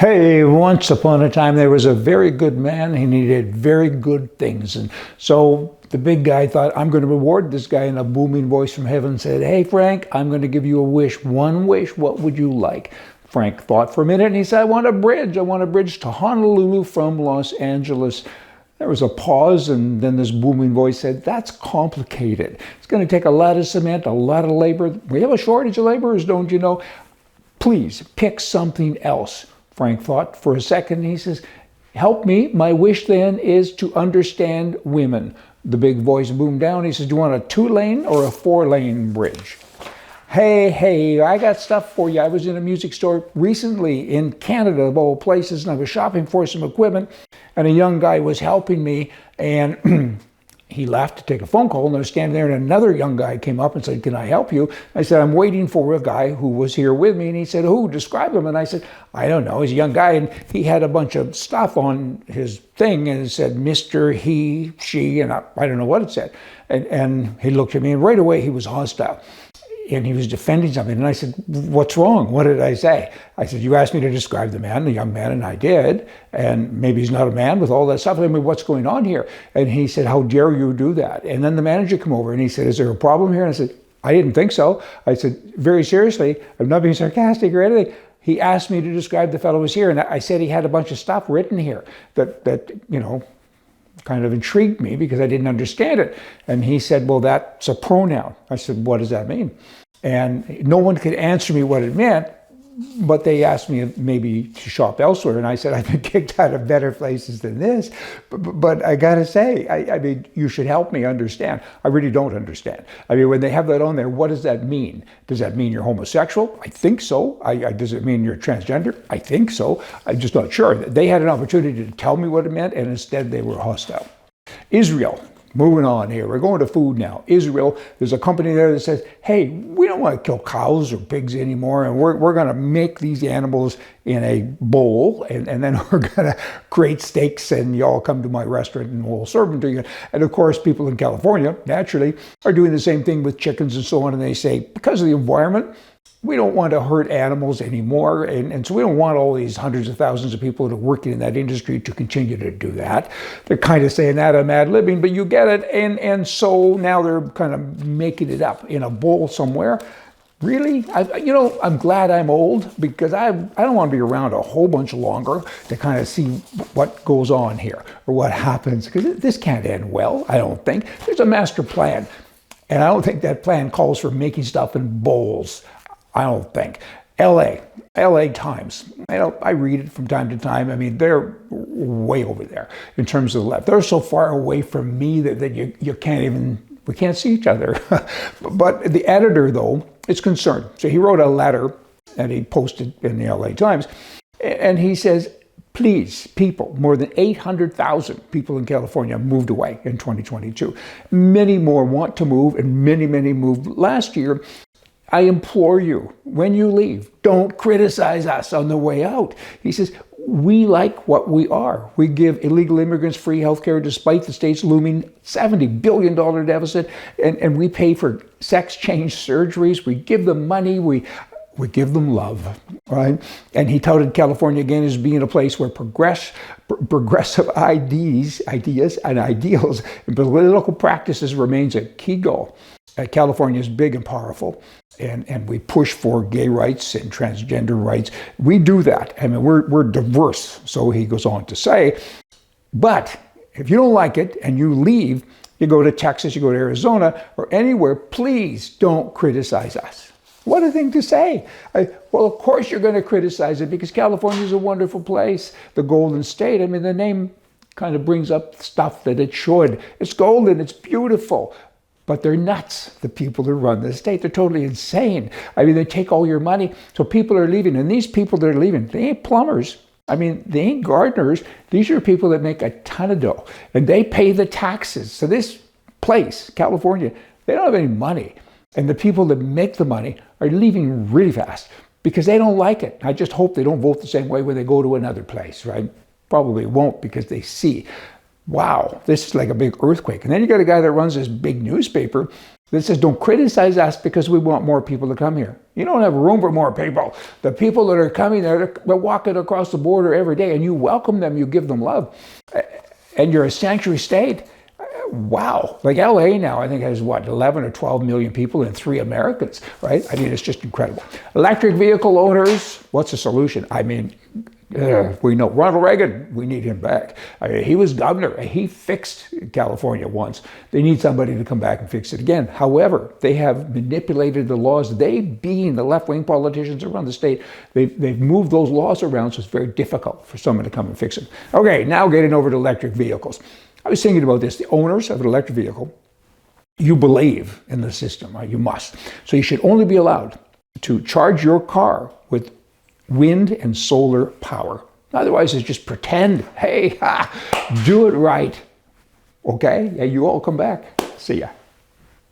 Hey, once upon a time there was a very good man. He needed very good things. And so the big guy thought, I'm going to reward this guy. And a booming voice from heaven said, hey, Frank, I'm going to give you a wish. One wish. What would you like? Frank thought for a minute and he said, I want a bridge. I want a bridge to Honolulu from Los Angeles. There was a pause, and then this booming voice said, that's complicated. It's going to take a lot of cement, a lot of labor. We have a shortage of laborers, don't you know? Please pick something else. Frank thought for a second. He says, help me. My wish then is to understand women. The big voice boomed down. He says, do you want a 2-lane or a 4-lane bridge? Hey, I got stuff for you. I was in a music store recently in Canada, of all places, and I was shopping for some equipment, and a young guy was helping me, and he left to take a phone call, and I was standing there, and another young guy came up and said, can I help you? I said, I'm waiting for a guy who was here with me, and he said, who? Describe him. And I said, I don't know. He's a young guy, and he had a bunch of stuff on his thing, and it said Mr., he, she, and I don't know what it said. And he looked at me, and right away he was hostile. And he was defending something. And I said, what's wrong? What did I say? I said, you asked me to describe the man, the young man, and I did. And maybe he's not a man with all that stuff. I mean, what's going on here? And he said, how dare you do that? And then the manager came over and he said, is there a problem here? And I said, I didn't think so. I said, very seriously, I'm not being sarcastic or anything. He asked me to describe the fellow who was here. And I said he had a bunch of stuff written here that you know, kind of intrigued me because I didn't understand it. And he said, well, that's a pronoun. I said, what does that mean? And no one could answer me what it meant, but they asked me maybe to shop elsewhere. And I said, I've been kicked out of better places than this. But I got to say, I mean, you should help me understand. I really don't understand. I mean, when they have that on there, what does that mean? Does that mean you're homosexual? I think so. Does it mean you're transgender? I think so. I'm just not sure. They had an opportunity to tell me what it meant, and instead they were hostile. Israel. Moving on here, we're going to food now. Israel, there's a company there that says, hey, we don't want to kill cows or pigs anymore, and we're going to make these animals in a bowl, and then we're going to create steaks, and you all come to my restaurant and we'll serve them to you. And of course, people in California, naturally, are doing the same thing with chickens and so on, and they say, because of the environment, we don't want to hurt animals anymore, and so we don't want all these hundreds of thousands of people that are working in that industry to continue to do that. They're kind of saying that I'm ad-libbing, but you get it, and so now they're kind of making it up in a bowl somewhere. Really? I'm glad I'm old because I don't want to be around a whole bunch longer to kind of see what goes on here or what happens, because this can't end well, I don't think. There's a master plan, and I don't think that plan calls for making stuff in bowls. I don't think. LA Times. I read it from time to time. I mean, they're way over there in terms of the left. They're so far away from me that you can't even, we can't see each other. But the editor, though, is concerned. So he wrote a letter and he posted in the LA Times. And he says, please, people, more than 800,000 people in California moved away in 2022. Many more want to move, and many moved last year. I implore you, when you leave, don't criticize us on the way out. He says, we like what we are. We give illegal immigrants free health care despite the state's looming $70 billion deficit, and we pay for sex change surgeries. We give them money. We give them love, right? And he touted California again as being a place where progressive ideas and ideals and political practices remains a key goal. California is big and powerful, and we push for gay rights and transgender rights. We do that. I mean, we're diverse, so he goes on to say. But if you don't like it and you leave, you go to Texas, you go to Arizona, or anywhere, please don't criticize us. What a thing to say. Well, of course you're going to criticize it because California is a wonderful place, the Golden State. I mean, the name kind of brings up stuff that it should. It's golden, it's beautiful. But they're nuts, the people who run the state. They're totally insane. I mean, they take all your money. So people are leaving. And these people that are leaving, they ain't plumbers. I mean, they ain't gardeners. These are people that make a ton of dough. And they pay the taxes. So this place, California, they don't have any money. And the people that make the money are leaving really fast because they don't like it. I just hope they don't vote the same way when they go to another place, right? Probably won't because they see, wow, this is like a big earthquake. And then you got a guy that runs this big newspaper That says, don't criticize us because we want more people to come here. You don't have room for more people. The people that are coming there, they're walking across the border every day, and you welcome them, you give them love. And you're a sanctuary state. Wow. Like LA now, I think has what, 11 or 12 million people and 3 Americans, right? I mean, it's just incredible. Electric vehicle owners, what's the solution? I mean, we know Ronald Reagan, we need him back. I mean, he was governor. He fixed California once. They need somebody to come back and fix it again. However, they have manipulated the laws. They, being the left-wing politicians around the state, they've moved those laws around, so it's very difficult for someone to come and fix it. Okay, now getting over to electric vehicles. I was thinking about this. The owners of an electric vehicle, you believe in the system, right? You must. So you should only be allowed to charge your car with wind and solar power. Otherwise, it's just pretend. Hey, do it right. Okay? Yeah, you all come back. See ya.